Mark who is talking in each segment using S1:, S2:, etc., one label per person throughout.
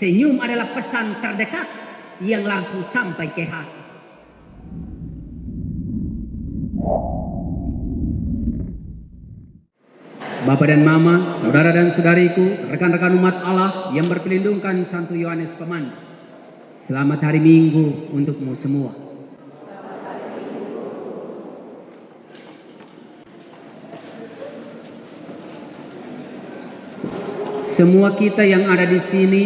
S1: Senyum adalah pesan terdekat yang langsung sampai ke hati. Bapak dan Mama, saudara dan saudariku, rekan-rekan umat Allah yang berpelindungkan Santo Yohanes Pemandu. Selamat hari Minggu untukmu semua. Semua kita yang ada di sini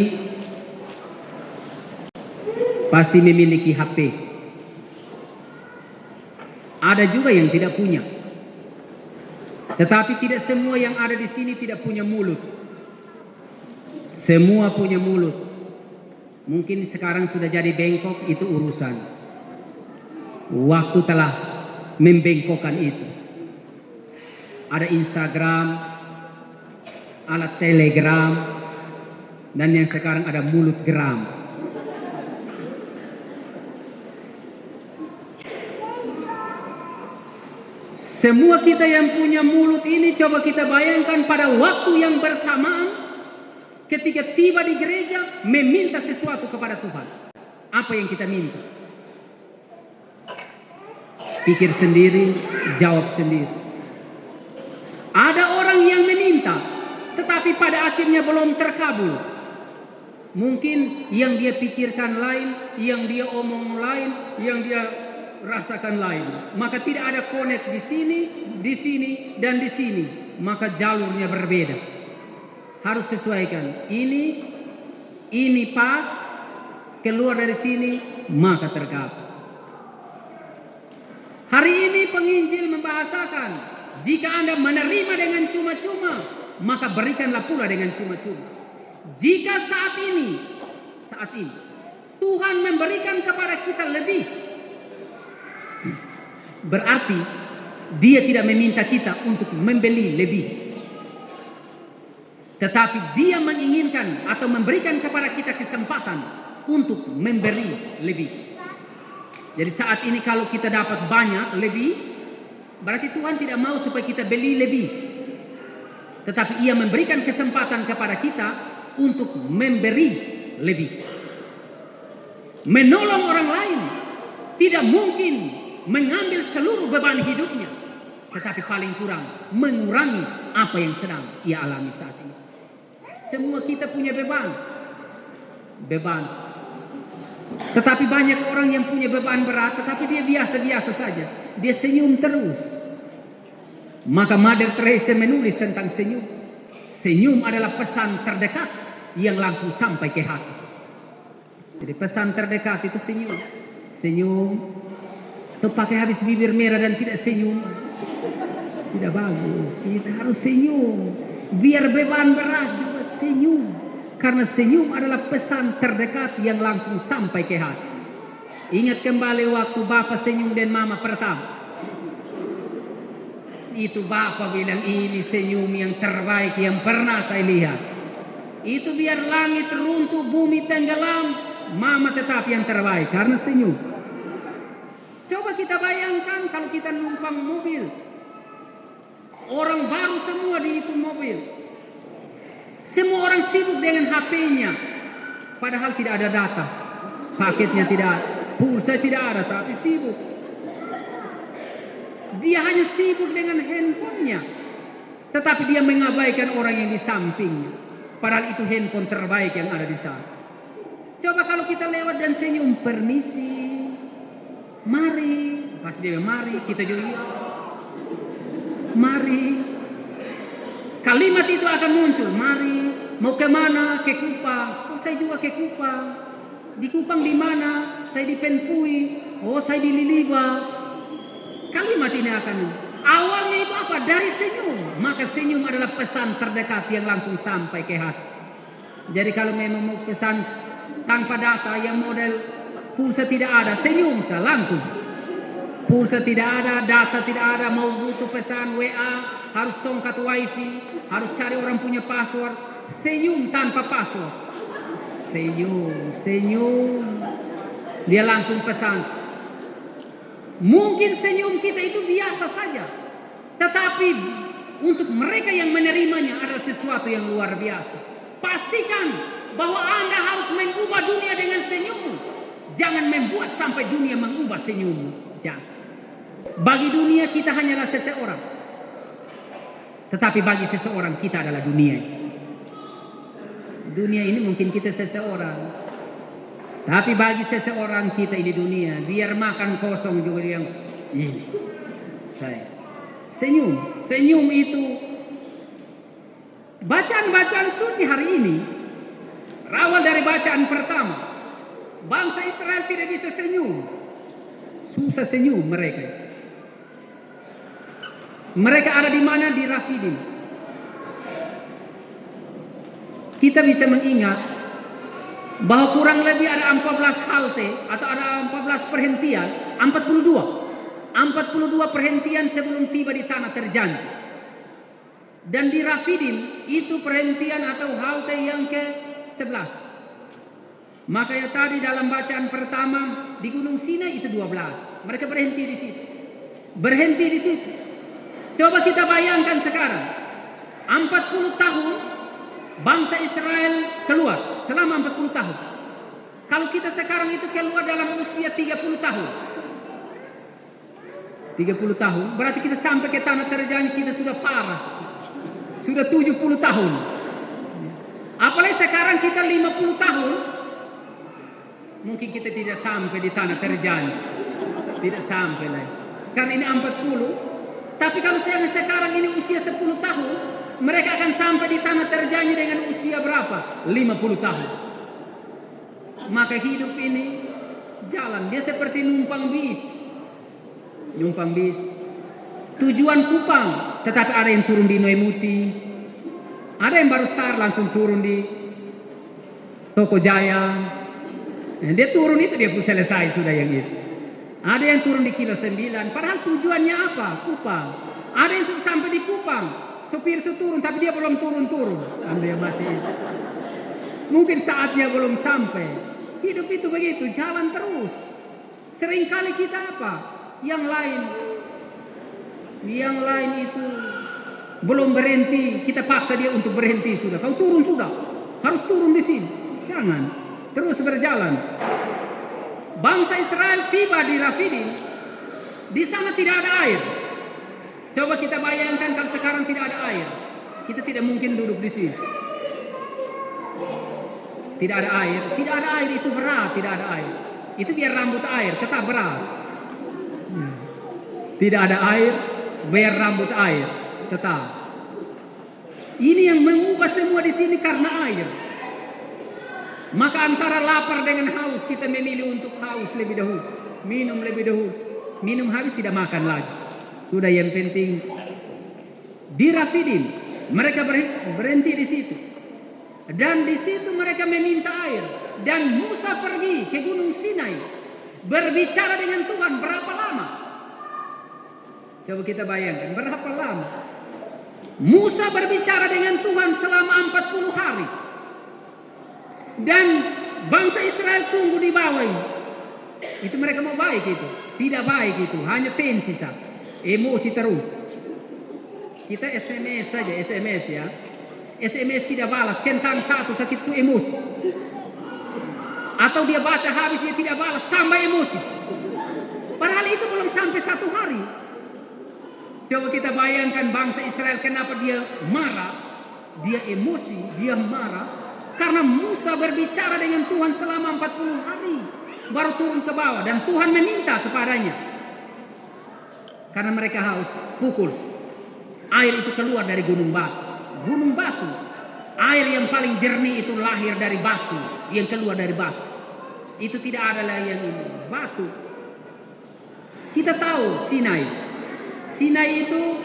S1: pasti memiliki HP. Ada juga yang tidak punya. Tetapi tidak semua yang ada di sini tidak punya mulut. Semua punya mulut. Mungkin sekarang sudah jadi bengkok, itu urusan. Waktu telah membengkokkan itu. Ada Instagram, ada Telegram, dan yang sekarang ada mulut gram. Semua kita yang punya mulut ini, coba kita bayangkan pada waktu yang bersamaan ketika tiba di gereja meminta sesuatu kepada Tuhan. Apa yang kita minta? Pikir sendiri, jawab sendiri. Ada orang yang meminta, tetapi pada akhirnya belum terkabul. Mungkin yang dia pikirkan lain, yang dia omong lain, yang dia rasakan lain. Maka tidak ada connect di sini, dan di sini. Maka jalurnya berbeda. Harus sesuaikan. Ini pas, keluar dari sini, maka terkabul. Hari ini penginjil membahasakan, jika Anda menerima dengan cuma-cuma, maka berikanlah pula dengan cuma-cuma. Jika saat ini Tuhan memberikan kepada kita lebih, berarti dia tidak meminta kita untuk membeli lebih. Tetapi dia menginginkan atau memberikan kepada kita kesempatan untuk memberi lebih. Jadi saat ini kalau kita dapat banyak lebih, berarti Tuhan tidak mau supaya kita beli lebih. Tetapi ia memberikan kesempatan kepada kita untuk memberi lebih. Menolong orang lain tidak mungkin mengambil seluruh beban hidupnya, tetapi paling kurang mengurangi apa yang sedang ia alami saat ini. Semua kita punya beban. Tetapi banyak orang yang punya beban berat, tetapi dia biasa-biasa saja. Dia senyum terus. Maka Mother Teresa menulis tentang senyum. Senyum adalah pesan terdekat yang langsung sampai ke hati. Jadi pesan terdekat itu senyum. Senyum. Atau pakai habis bibir merah dan tidak senyum, tidak bagus. Kita harus senyum. Biar beban berat juga senyum. Karena senyum adalah pesan terdekat yang langsung sampai ke hati. Ingat kembali waktu Bapak senyum dan Mama pertama. Itu Bapak bilang, ini senyum yang terbaik yang pernah saya lihat. Itu biar langit runtuh, bumi tenggelam, Mama tetap yang terbaik karena senyum. Coba kita bayangkan kalau kita numpang mobil. Orang baru semua di itu mobil. Semua orang sibuk dengan HP-nya. Padahal tidak ada data. Paketnya tidak ada. Pulsa tidak ada, tapi sibuk. Dia hanya sibuk dengan handphonenya. Tetapi dia mengabaikan orang yang di sampingnya. Padahal itu handphone terbaik yang ada di sana. Coba kalau kita lewat dan senyum, permisi. Mari, pas dia mari, kita juga mari. Kalimat itu akan muncul. Mari, mau kemana? Ke Kupang. Oh, saya juga ke Kupang. Di Kupang di mana? Saya di Penfui. Oh, saya di Liliba. Kalimat ini akan awalnya itu apa? Dari senyum. Maka senyum adalah pesan terdekat yang langsung sampai ke hati. Jadi kalau memang mau pesan tanpa data yang model pulsa tidak ada, senyum saya langsung. Pulsa tidak ada, data tidak ada, mau butuh pesan WA, harus tongkat wifi, harus cari orang punya password. Senyum tanpa password. Senyum. Dia langsung pesan. Mungkin senyum kita itu biasa saja. Tetapi untuk mereka yang menerimanya adalah sesuatu yang luar biasa. Pastikan bahwa Anda harus ubah dunia dengan senyummu. Jangan membuat sampai dunia mengubah senyummu. Jangan. Bagi dunia kita hanyalah seseorang. Tetapi bagi seseorang kita adalah dunia. Dunia ini mungkin kita seseorang. Tapi bagi seseorang kita ini dunia. Biar makan kosong juga dia ini. Saya. Senyum. Senyum itu. Bacaan-bacaan suci hari ini. Berawal dari bacaan pertama. Bangsa Israel tidak bisa senyum. Susah senyum mereka. Mereka ada di mana? Di Rafidim. Kita bisa mengingat bahwa kurang lebih ada 14 halte atau ada 14 perhentian, 42 perhentian sebelum tiba di tanah terjanji. Dan di Rafidim itu perhentian atau halte yang ke-11. Makanya tadi dalam bacaan pertama di Gunung Sinai itu 12. Mereka berhenti di situ. Berhenti di situ. Coba kita bayangkan sekarang. 40 tahun bangsa Israel keluar selama 40 tahun. Kalau kita sekarang itu keluar dalam usia 30 tahun. 30 tahun berarti kita sampai ke tanah terjanji kita sudah parah. Sudah 70 tahun. Apalagi sekarang kita 50 tahun. Mungkin kita tidak sampai di tanah terjanji. Tidak sampai lagi. Karena ini 40. Tapi kalau sekarang ini usia 10 tahun. Mereka akan sampai di tanah terjanji dengan usia berapa? 50 tahun. Maka hidup ini jalan. Dia seperti numpang bis. Numpang bis. Tujuan Kupang. Tetapi ada yang turun di Noimuti. Ada yang baru start langsung turun di Toko Jaya. Dia turun itu dia selesai sudah yang itu. Ada yang turun di Kilo 9. Padahal tujuannya apa? Kupang. Ada yang sudah sampai di Kupang. Sopir turun tapi dia belum turun-turun. Dia masih. Mungkin saatnya belum sampai. Hidup itu begitu. Jalan terus. Seringkali kita apa? Yang lain itu belum berhenti. Kita paksa dia untuk berhenti sudah. Kau turun sudah. Harus turun di sini. Jangan. Terus berjalan. Bangsa Israel tiba di Rafidim. Di sana tidak ada air. Coba kita bayangkan kalau sekarang tidak ada air. Kita tidak mungkin duduk di sini. Tidak ada air. Tidak ada air itu berat. Tidak ada air. Itu biar rambut air. Tetap berat. Tidak ada air. Biar rambut air. Tetap. Ini yang mengubah semua di sini karena air. Maka antara lapar dengan haus kita memilih untuk haus lebih dahulu. Minum lebih dahulu. Minum habis tidak makan lagi. Sudah yang penting. Di Rafidim. Mereka berhenti di situ. Dan di situ mereka meminta air. Dan Musa pergi ke Gunung Sinai. Berbicara dengan Tuhan berapa lama? Coba kita bayangkan berapa lama. Musa berbicara dengan Tuhan selama 40 hari. Dan bangsa Israel tunggu di bawah ini. Itu mereka mau baik itu. Tidak baik itu. Hanya tensi saja. Emosi terus. Kita SMS saja. SMS ya. SMS tidak balas. Centang satu sakit su emosi. Atau dia baca habis dia tidak balas. Tambah emosi. Padahal itu belum sampai 1 hari. Coba kita bayangkan bangsa Israel. Kenapa dia marah. Dia emosi. Dia marah. Karena Musa berbicara dengan Tuhan selama 40 hari. Baru turun ke bawah. Dan Tuhan meminta kepadanya. Karena mereka haus. Pukul. Air itu keluar dari gunung batu. Gunung batu. Air yang paling jernih itu lahir dari batu. Yang keluar dari batu. Itu tidak ada lagi yang ini. Batu. Kita tahu Sinai. Sinai itu.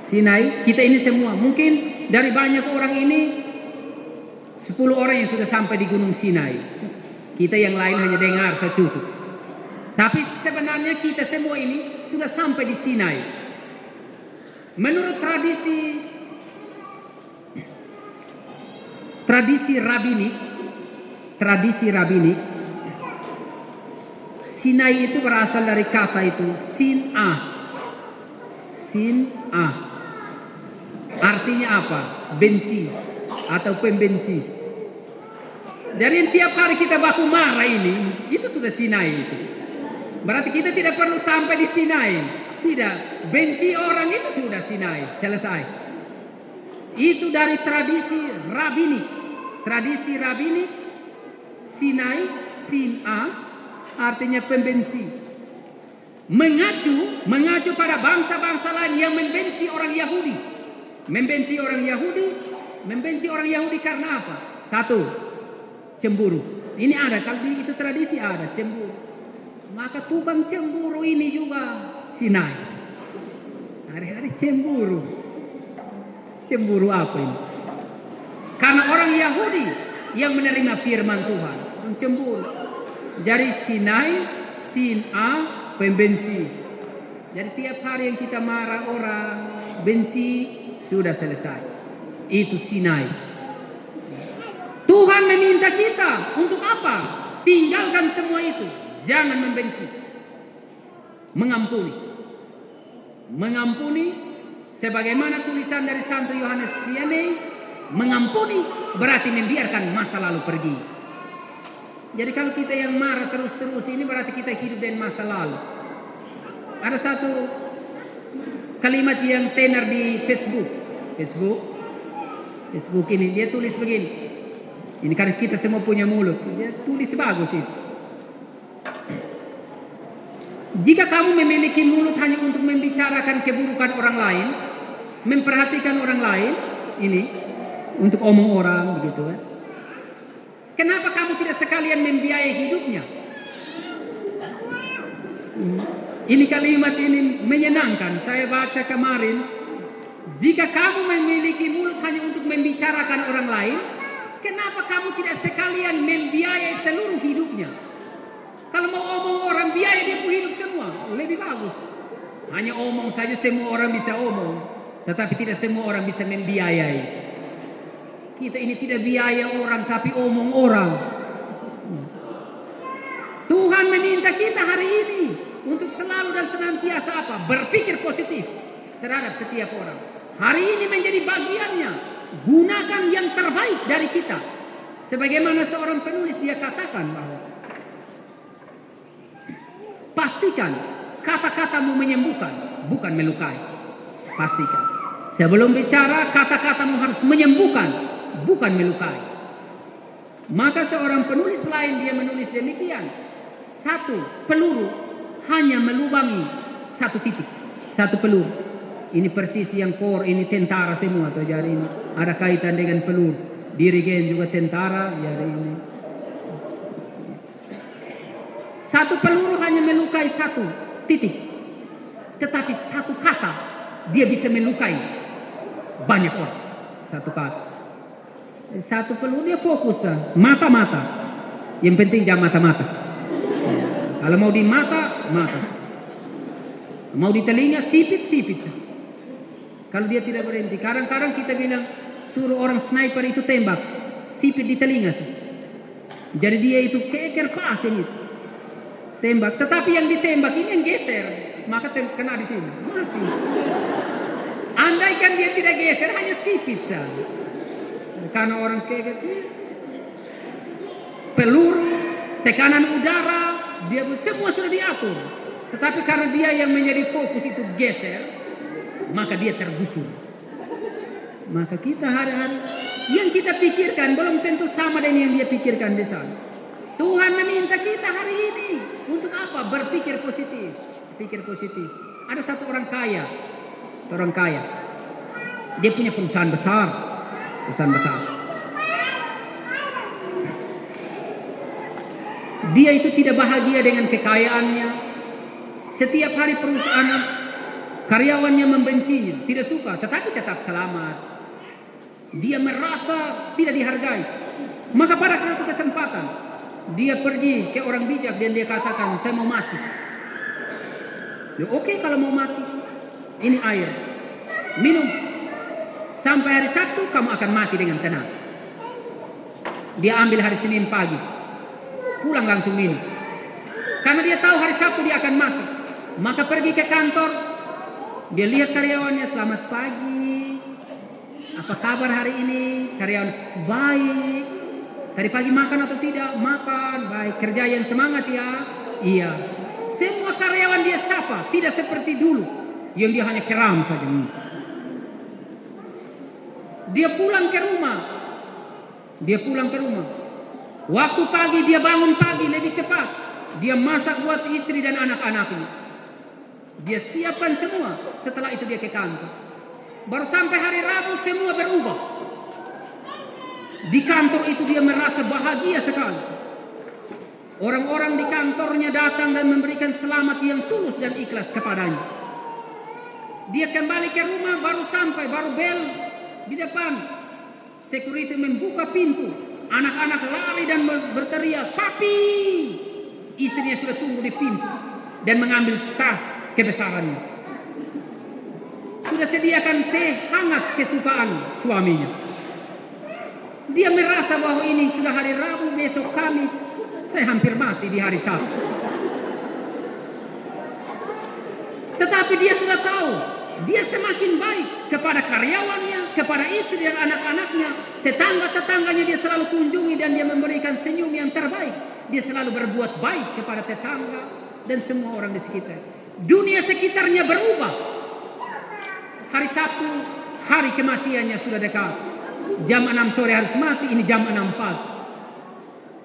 S1: Sinai. Kita ini semua. Mungkin dari banyak orang ini. 10 orang yang sudah sampai di Gunung Sinai. Kita yang lain hanya dengar secukup. Tapi sebenarnya kita semua ini sudah sampai di Sinai. Menurut tradisi rabinik, Sinai itu berasal dari kata itu Sin-a. Sin-a. Artinya apa? Benci atau pembenci. Jadi tiap hari kita baku marah ini, itu sudah Sinai itu. Berarti kita tidak perlu sampai di Sinai. Tidak, benci orang itu sudah Sinai, selesai. Itu dari tradisi rabini. Tradisi rabini, Sinai, Sin-A, artinya pembenci. Mengacu pada bangsa-bangsa lain yang membenci orang Yahudi. Membenci orang Yahudi karena apa? Satu, cemburu. Ini ada, kalau itu tradisi ada, cemburu. Maka tukang cemburu ini juga Sinai. Hari-hari cemburu. Cemburu apa ini? Karena orang Yahudi yang menerima firman Tuhan, cemburu. Jadi Sinai, Sin-A, pembenci. Jadi tiap hari yang kita marah orang, benci, sudah selesai. Itu Sinai. Tuhan meminta kita untuk apa? Tinggalkan semua itu. Jangan membenci. Mengampuni. Mengampuni sebagaimana tulisan dari Santo Yohanes Vianney, mengampuni berarti membiarkan masa lalu pergi. Jadi kalau kita yang marah terus-terus ini berarti kita hidup dengan masa lalu. Ada satu kalimat yang tenar di Facebook ini, dia tulis begini. Ini karena kita semua punya mulut, dia tulis bagus itu. Jika kamu memiliki mulut hanya untuk membicarakan keburukan orang lain, memperhatikan orang lain, ini untuk omong orang begitu kan. Kenapa kamu tidak sekalian membiayai hidupnya? Ini kalimat ini menyenangkan. Saya baca kemarin. Jika kamu memiliki mulut hanya untuk membicarakan orang lain, kenapa kamu tidak sekalian membiayai seluruh hidupnya? Kalau mau omong orang, biaya dia pun hidup semua. Lebih bagus. Hanya omong saja, semua orang bisa omong. Tetapi tidak semua orang bisa membiayai. Kita ini tidak biaya orang, tapi omong orang. Tuhan meminta kita hari ini untuk selalu dan senantiasa apa? Berpikir positif terhadap setiap orang. Hari ini menjadi bagiannya. Gunakan yang terbaik dari kita. Sebagaimana seorang penulis dia katakan bahwa pastikan kata-katamu menyembuhkan, bukan melukai. Pastikan. Sebelum bicara, kata-katamu harus menyembuhkan, bukan melukai. Maka seorang penulis lain dia menulis demikian. Satu peluru hanya melubangi satu titik. Satu peluru. Ini persis yang core, ini tentara semua. Jadi ini ada kaitan dengan peluru. Dirigen juga tentara. Jadi ini. Satu peluru hanya melukai satu titik. Tetapi satu kata dia bisa melukai banyak orang. Satu kata. Satu peluru dia fokus mata-mata. Yang penting jangan mata-mata. Kalau mau di mata, mata. Mau di telinga, sipit. Kalau dia tidak berhenti. Kadang-kadang kita bilang suruh orang sniper itu tembak. Sipit di telinga sih. Jadi dia itu keker pas ini. Tembak. Tetapi yang ditembak ini yang geser. Maka kena di sini. Mati. Andaikan dia tidak geser, hanya sipit saja. Karena orang kayak peluru, tekanan udara, dia semua sudah diatur. Tetapi karena dia yang menjadi fokus itu geser, maka dia tergusur. Maka kita hari-hari yang kita pikirkan belum tentu sama dengan yang dia pikirkan di sana. Tuhan meminta kita hari ini untuk apa? Berpikir positif. Pikir positif. Ada satu orang kaya. Dia punya perusahaan besar. Dia itu tidak bahagia dengan kekayaannya. Setiap hari perusahaan karyawannya membencinya, tidak suka, tetapi tetap selamat. Dia merasa tidak dihargai. Maka pada satu kesempatan dia pergi ke orang bijak dan dia katakan, saya mau mati. Ya, oke, kalau mau mati, ini air, minum. Sampai hari Sabtu kamu akan mati dengan tenang. Dia ambil hari Senin pagi, pulang langsung minum. Karena dia tahu hari Sabtu dia akan mati. Maka pergi ke kantor, dia lihat karyawannya, selamat pagi, apa kabar hari ini? Karyawan, baik. Tadi pagi makan atau tidak? Makan. Baik, kerja yang semangat ya. Iya. Semua karyawan dia sapa, tidak seperti dulu yang dia hanya keram saja. Dia pulang ke rumah. Waktu pagi dia bangun pagi lebih cepat. Dia masak buat istri dan anak-anaknya. Dia siapkan semua. Setelah itu dia ke kantor. Baru sampai hari Rabu semua berubah. Di kantor itu dia merasa bahagia sekali. Orang-orang di kantornya datang dan memberikan selamat yang tulus dan ikhlas kepadanya. Dia kembali ke rumah, baru sampai, baru bel di depan. Security membuka pintu. Anak-anak lari dan berteriak, "Papi!" Istrinya sudah tunggu di pintu dan mengambil tas kebesarannya. Sudah sediakan teh hangat kesukaan suaminya. Dia merasa bahwa ini sudah hari Rabu, besok Kamis. Saya hampir mati di hari Sabtu. Tetapi dia sudah tahu, dia semakin baik kepada karyawannya, kepada istri dan anak-anaknya. Tetangga-tetangganya dia selalu kunjungi dan dia memberikan senyum yang terbaik. Dia selalu berbuat baik kepada tetangga dan semua orang di sekitar. Dunia sekitarnya berubah. Hari Sabtu, hari kematiannya sudah dekat. Jam 6 sore harus mati, ini jam 6 pagi.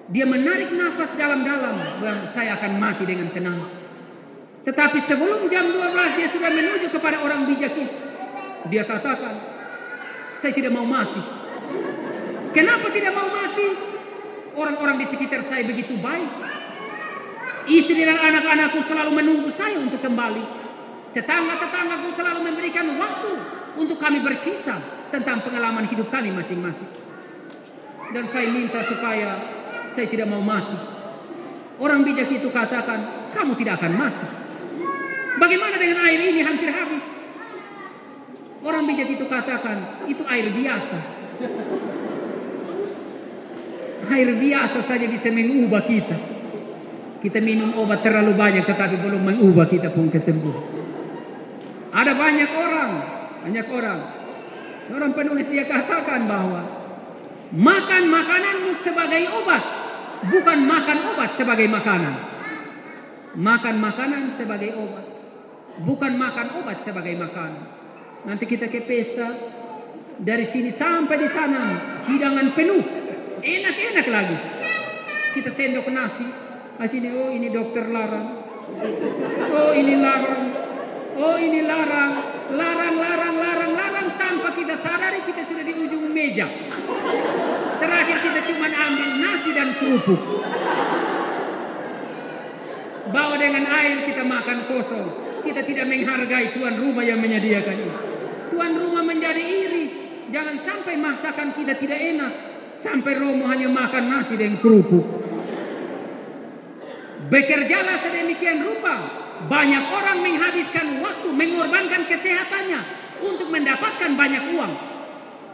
S1: Dia menarik nafas dalam-dalam, saya akan mati dengan tenang. Tetapi sebelum jam 12 dia sudah menuju kepada orang bijak itu. Dia katakan, saya tidak mau mati. Kenapa tidak mau mati? Orang-orang di sekitar saya begitu baik. Istri dan anak-anakku selalu menunggu saya untuk kembali. Tetangga-tetanggaku selalu memberikan waktu untuk kami berkisah tentang pengalaman hidup kami masing-masing. Dan saya minta supaya saya tidak mau mati. Orang bijak itu katakan, kamu tidak akan mati. Bagaimana dengan air ini hampir habis? Orang bijak itu katakan, itu air biasa. Air biasa saja bisa mengubah kita. Kita minum obat terlalu banyak tetapi belum mengubah kita pun kesembuhan. Ada banyak orang. Orang penulis dia katakan bahwa makan makananmu sebagai obat, bukan makan obat sebagai makanan. Makan makanan sebagai obat, bukan makan obat sebagai makanan. Nanti kita ke pesta, dari sini sampai di sana hidangan penuh, enak-enak lagi. Kita sendok nasi, sini oh ini dokter larang, oh ini larang, oh ini larang, tanpa kita sadari kita sudah di ujung meja. Terakhir kita cuma ambil nasi dan kerupuk. Bawa dengan air kita makan kosong. Kita tidak menghargai tuan rumah yang menyediakan itu. Tuan rumah menjadi iri. Jangan sampai masakan kita tidak enak. Sampai Romo hanya makan nasi dan kerupuk. Bekerjalah sedemikian rupa. Banyak orang menghabiskan waktu, mengorbankan kesehatannya untuk mendapatkan banyak uang.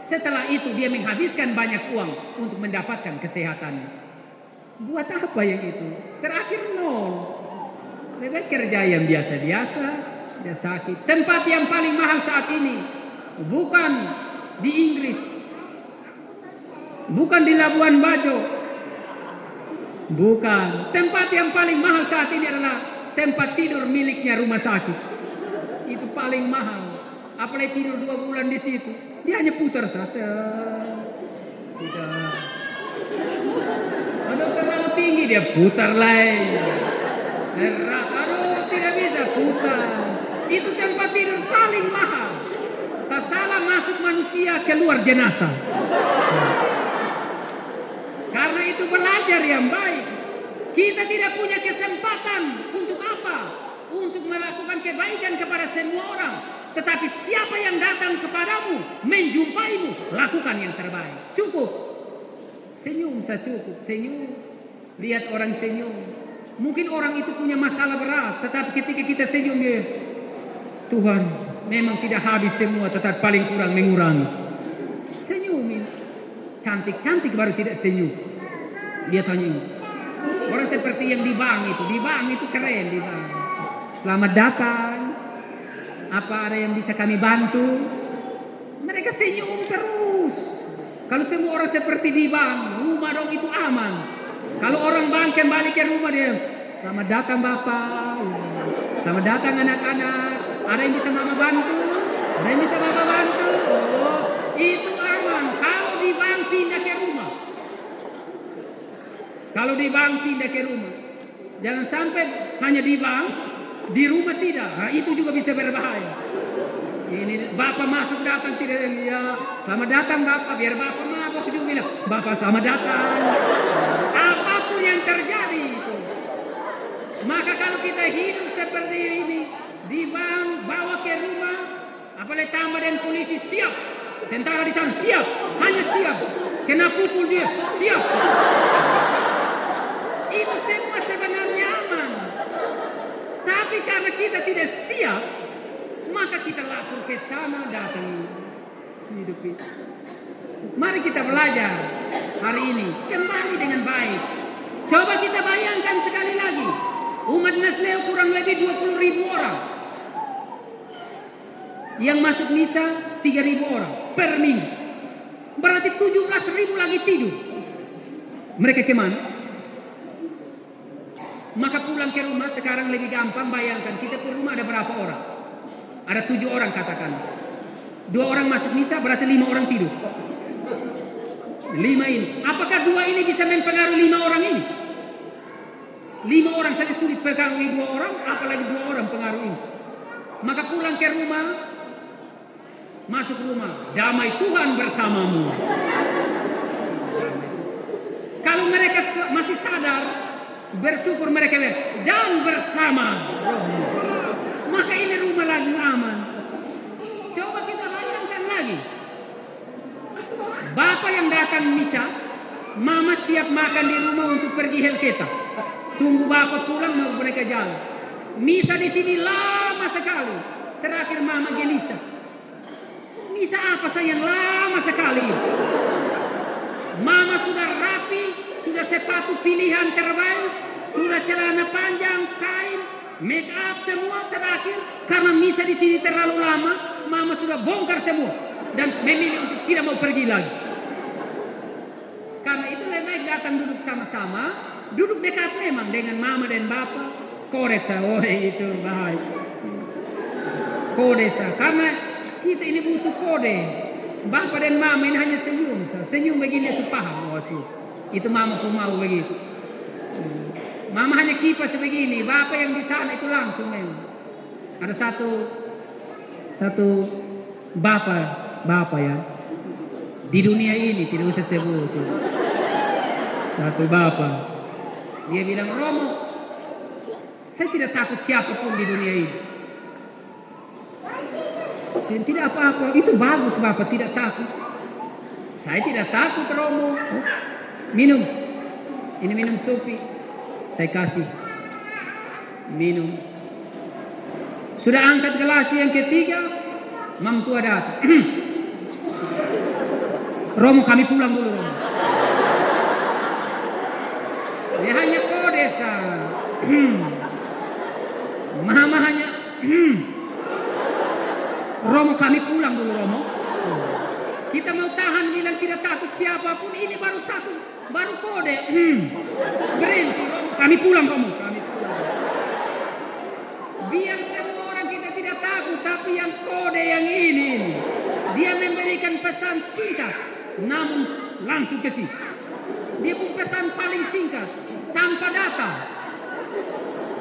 S1: Setelah itu dia menghabiskan banyak uang untuk mendapatkan kesehatannya. Buat apa yang itu? Terakhir nol. Lebih kerja yang biasa-biasa, dia sakit. Tempat yang paling mahal saat ini bukan di Inggris, bukan di Labuan Bajo, bukan. Tempat yang paling mahal saat ini adalah tempat tidur miliknya rumah sakit. Itu paling mahal. Apalagi tidur 2 bulan di situ, dia hanya putar saja. Tidak. Aduh terlalu tinggi dia putar lagi. Aduh tidak bisa putar. Itu tempat tidur paling mahal. Tak salah masuk manusia, keluar jenazah. Karena itu belajar yang baik. Kita tidak punya kesempatan untuk apa? Untuk melakukan kebaikan kepada semua orang. Tetapi siapa yang datang kepadamu, menjumpaimu, lakukan yang terbaik. Cukup. Senyum saja cukup. Senyum. Lihat orang senyum. Mungkin orang itu punya masalah berat. Tetapi ketika kita senyum dia, Tuhan memang tidak habis semua, tetapi paling kurang mengurangi. Senyumin. Cantik-cantik baru tidak senyum. Dia tanya, orang seperti yang di bank itu keren di bank. Selamat datang. Apa ada yang bisa kami bantu? Mereka senyum terus. Kalau semua orang seperti di bank, rumah dong itu aman. Kalau orang bang kembali ke rumah dia, selamat datang Bapak, selamat datang anak-anak. Ada yang bisa Mama bantu? Ada yang bisa Bapak bantu? Oh, itu aman. Kalau di bank pindah ke rumah. Kalau di bank pindah ke rumah. Jangan sampai hanya di bank, di rumah tidak. Nah, itu juga bisa berbahaya. Ini Bapak masuk datang tidak ya, selamat datang Bapak, biar Bapak mabok juga bilang, Bapak selamat datang. Apapun yang terjadi itu. Maka kalau kita hidup seperti ini, di bank, bawa ke rumah, apalagi tambah dan polisi siap, tentara di sana siap, hanya siap, kena pukul dia siap. Itu semua sebenarnya aman. Tapi karena kita tidak siap, maka kita lapor ke sana datang hidup itu. Mari kita belajar hari ini kembali dengan baik. Coba kita bayangkan sekali lagi, umat Nasleo kurang lebih 20.000 orang. Yang masuk misa 3.000 orang per minggu. Berarti 17.000 lagi tidur. Mereka kemana? Maka pulang ke rumah sekarang lebih gampang. Bayangkan kita ke rumah ada berapa orang? Ada 7 orang katakan. 2 orang masuk misa berarti 5 orang tidur. 5 ini. Apakah 2 ini bisa mempengaruhi 5 orang ini? 5 orang saja sulit pengaruhi 2 orang, apalagi 2 orang pengaruh ini. Maka pulang ke rumah, masuk rumah, damai Tuhan bersamamu. Kalau mereka masih sadar, bersyukur mereka dan bersama rohmu. Maka ini rumah lagi aman. Coba kita bayangkan lagi. Bapak yang datang misa, Mama siap makan di rumah untuk pergi Helketa. Tunggu Bapak pulang mau mereka jalan. Misa di sini lama sekali. Terakhir Mama gelisah. Misa apa sayang lama sekali. Mama sudah rapi, sudah sepatu pilihan terbaik, sudah celana panjang, kain, make up semua terakhir. Karena misa di sini terlalu lama, Mama sudah bongkar semua dan memilih untuk tidak mau pergi lagi. Karena itu lebih baik datang duduk sama-sama, duduk dekat memang dengan Mama dan Bapak. Korek saya, oh itu baik. Kode saya, karena kita ini butuh kode. Bapak dan Mama ini hanya senyum, senyum begini dia paham. Oh, itu Mama pun mau begitu. Mama hanya kipas begini, Bapak yang di sana itu langsung memang. Ada satu bapak ya di dunia ini tidak usah sebut. Satu bapak, dia bilang Romo, saya tidak takut siapapun di dunia ini. Saya tidak apa-apa, itu bagus Bapak tidak takut. Saya tidak takut Romo. Minum, ini minum Sofi, saya kasih minum. Sudah angkat gelas yang ketiga, Mam tua datang. Romo kami pulang dulu Romo. Dia hanya kode sah. Mama hanya Romo kami pulang dulu Romo. Kita mau tahan bilang tidak takut siapapun, ini baru baru kode. Berhenti Romo, kami pulang Romo. Kami pulang. Biar semua orang kita tidak takut, tapi yang kode yang ini. Dia memberikan pesan singkat, namun langsung ke sini. Dia pun pesan paling singkat, tanpa data,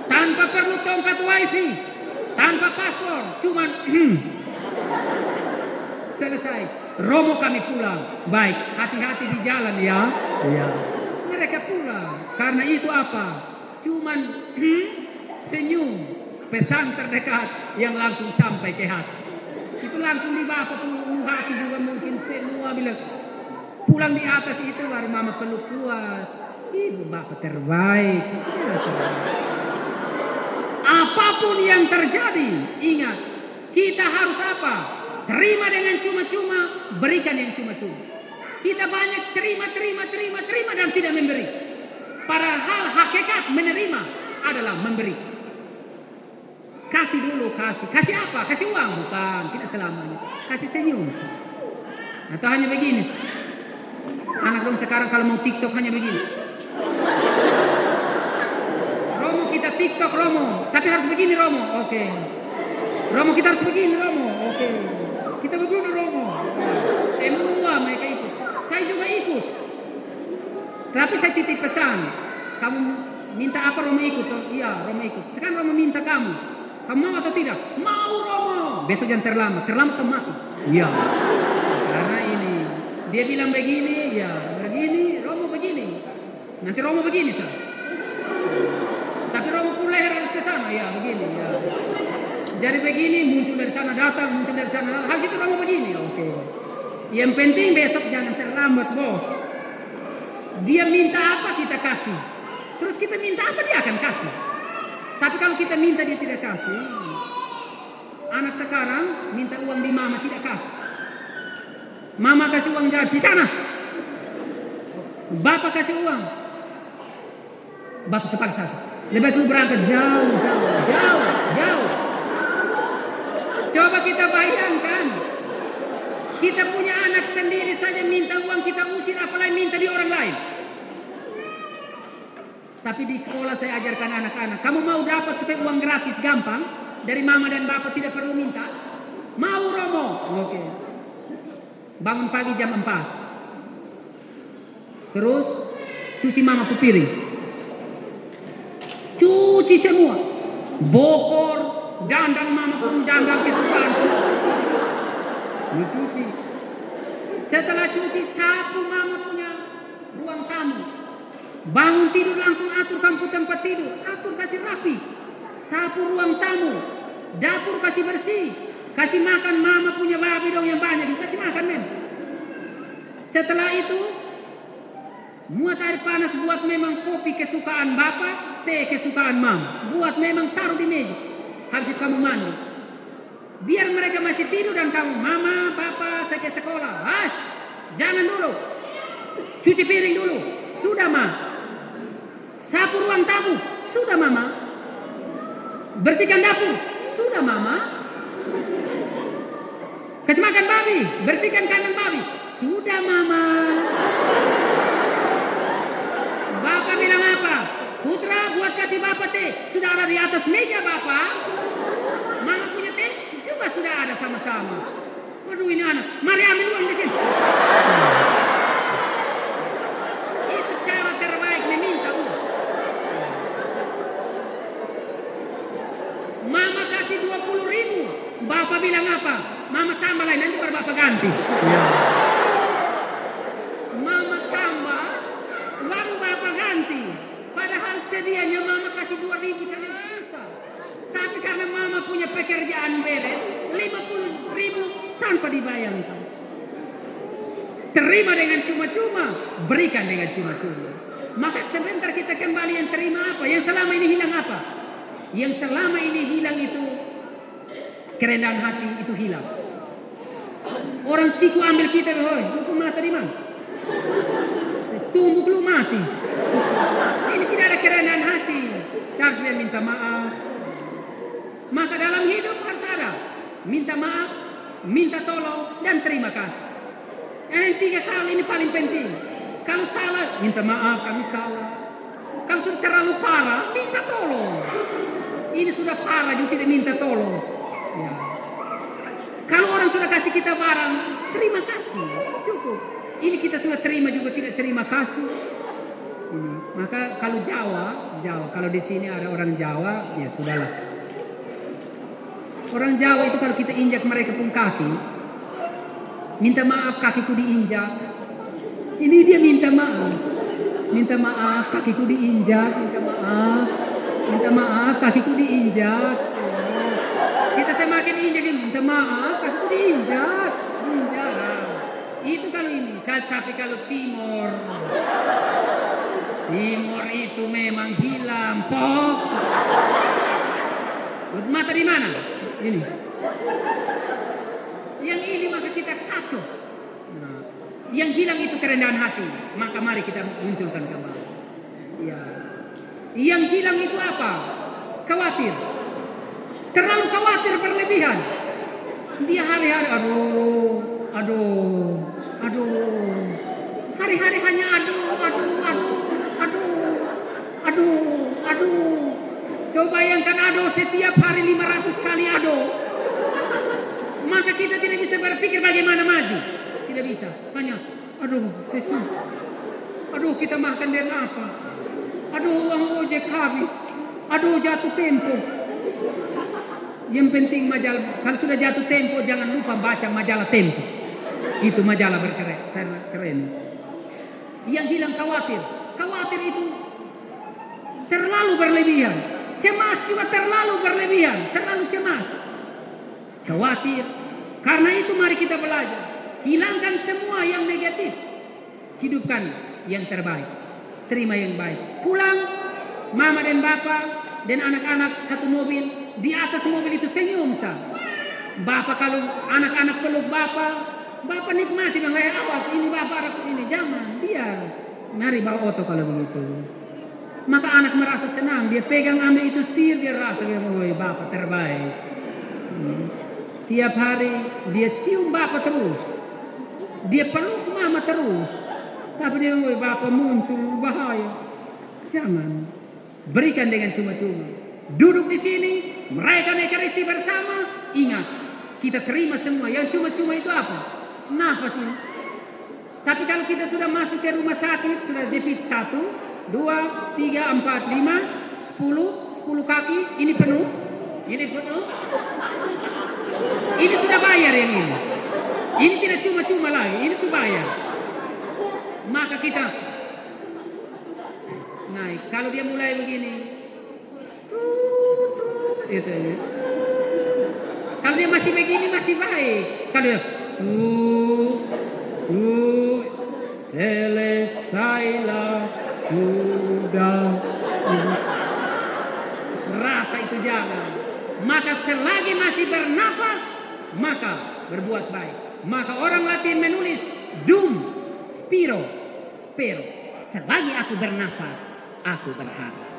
S1: tanpa perlu tongkat wifi, tanpa password, cuman selesai. Romo kami pulang. Baik, hati-hati di jalan ya. Ya. Mereka pulang. Karena itu apa? Cuman senyum, pesan terdekat yang langsung sampai ke hati. Itu langsung di Bapak pun hati juga mungkin semua bilang pulang di atas itu baru Mama peluk kuat. Ibu Bapak terbaik. Apapun yang terjadi, ingat kita harus apa? Terima dengan cuma-cuma, berikan yang cuma-cuma. Kita banyak terima dan tidak memberi. Padahal hakikat menerima adalah memberi. Kasih dulu, kasih. Kasih apa? Kasih uang? Bukan, tidak selamanya. Kasih senyum. Atau hanya begini. Anak dong sekarang kalau mau TikTok hanya begini. Romo kita TikTok Romo, tapi harus begini Romo. Oke. Romo kita harus begini Romo. Oke. Kita begini Romo. Semua mereka ikut. Saya juga ikut. Tapi saya titip pesan. Kamu minta apa Romo ikut? Oh, iya Romo ikut. Sekarang Romo minta kamu. Kamu mau atau tidak? Mau Romo. Besok jangan terlambat. Terlambat kamu mati. Iya. Karena ini. Dia bilang begini, ya begini, Romo begini. Nanti Romo begini sah. Tapi Romo pun leher harus ke sana, ya begini, ya. Jadi begini, muncul dari sana datang, muncul dari sana datang. Habis itu Romo begini, oke. Yang penting besok jangan terlambat bos. Dia minta apa kita kasih. Terus kita minta apa dia akan kasih. Tapi kalau kita minta dia tidak kasih. Anak sekarang minta uang di mama tidak kasih. Mama kasih uang jalan di sana. Bapak kasih uang. Bapak terpaksa. Lebih baik lu berangkat jauh. Coba kita bayangkan. Kita punya anak sendiri saja minta uang kita usir, apalagi minta di orang lain. Tapi di sekolah saya ajarkan anak-anak, kamu mau dapat supaya uang gratis gampang dari mama dan bapak tidak perlu minta? Mau Romo? Oke. Bangun pagi jam 4. Terus cuci mama piring. Cuci semua. Bokor, dandang mama pun dandang kesukaan. Cuci. Setelah cuci sapu mama punya ruang tamu. Bangun tidur langsung atur kamu tempat tidur. Atur kasih rapi. Sapu ruang tamu. Dapur kasih bersih. Kasih makan mama punya babi dong yang banyak. Kasih makan men. Setelah itu muat air panas buat memang kopi kesukaan bapak, teh kesukaan mama. Buat memang taruh di meja. Habis kamu mandi. Biar mereka masih tidur dan kamu, mama, papa, saya ke sekolah. Jangan dulu. Cuci piring dulu. Sudah ma. Sapu ruang tamu. Sudah mama. Bersihkan dapur. Sudah mama. Kasih makan babi, bersihkan kandang babi. Sudah mama. Bapak bilang apa? Putra buat kasih bapak teh. Sudah ada di atas meja bapak. Mama punya teh juga sudah ada sama-sama. Waduh ini anak, mari ambil uang di sini. Itu cara terbaik meminta uang. Mama kasih 20.000. Bapak bilang apa? Mama tambah lain, nanti baru bapak ganti. Mama tambah, baru bapak ganti. Padahal sedianya mama kasih 2.000 jadi susah. Tapi karena mama punya pekerjaan beres, 50.000 tanpa dibayangkan. Terima dengan cuma-cuma, berikan dengan cuma-cuma. Maka sebentar kita kembali yang terima apa? Yang selama ini hilang apa? Yang selama ini hilang itu kerendahan hati itu hilang. Orang siku ambil kita, hukum mati di mana? Tumbuk lu mati. Ini tidak ada kerendahan hati. Harus dia minta maaf. Maka dalam hidup harus ada minta maaf, minta tolong, dan terima kasih. Yang 3 hal ini paling penting. Kalau salah, minta maaf, kami salah. Kalau sudah terlalu parah, minta tolong. Ini sudah parah, juga tidak minta tolong. Ya. Kalau orang sudah kasih kita barang, terima kasih, cukup. Ini kita sudah terima juga tidak terima kasih. Ini. Maka kalau Jawa, kalau di sini ada orang Jawa, ya sudahlah. Orang Jawa itu kalau kita injak mereka pun kaki, minta maaf kakiku diinjak. Ini dia minta maaf kakiku diinjak, minta maaf kakiku diinjak. Kita semakin injak, minta maaf kakiku diinjak. Itu kalau ini. Tapi kalau Timor itu memang hilang, pok. Mata di mana? Ini. Yang ini maka kita kacau. Nah, yang hilang itu kerendahan hati. Maka mari kita munculkan kembali. Ya. Yang hilang itu apa? Khawatir. Terlalu khawatir berlebihan. Dia hari-hari aduh. Hari-hari hanya aduh. Coba bayangkan aduh setiap hari 500 kali aduh. Maka kita tidak bisa berpikir bagaimana maju. Tidak bisa. Hanya aduh Yesus. Aduh kita makan dengan apa? Aduh uang ojek habis. Aduh jatuh tempo. Yang penting majalah. Kalau sudah jatuh tempo jangan lupa baca majalah Tempo. Itu majalah keren. Yang hilang khawatir. Khawatir itu terlalu berlebihan. Cemas juga terlalu berlebihan. Terlalu cemas. Khawatir. Karena itu mari kita belajar. Hilangkan semua yang negatif. Hidupkan yang terbaik. Terima yang baik. Pulang. Mama dan Bapak dan anak-anak satu mobil. Di atas mobil itu senyum sah. Bapak kalau anak-anak peluk Bapak nikmati bang. Awas ini Bapak ini. Jangan. Biar. Mari bawa oto kalau begitu. Maka anak merasa senang. Dia pegang ambil itu setir. Dia rasa Bapak terbaik. Tiap hari dia cium Bapak terus. Dia peluk Mama terus. Tapi dia Bapak muncul bahaya. Jangan. Berikan dengan cuma-cuma. Duduk di sini. Merayakan Ekaristi bersama. Ingat. Kita terima semua. Yang cuma-cuma itu apa? Nafas ini. Tapi kalau kita sudah masuk ke rumah sakit. Sudah jepit 1, 2, 3, 4, 5, 10 kaki. Ini penuh. Ini sudah bayar yang ini. Ini tidak cuma-cuma lagi. Ini sudah bayar. Maka kita naik. Kalau dia mulai begini. Itu. Kalau dia masih begini masih baik. Kalau dia selesailah sudah. Rata itu jangan. Maka selagi masih bernafas, maka berbuat baik. Maka orang Latin menulis dum spiro spero. Selagi aku bernafas, aku berharap.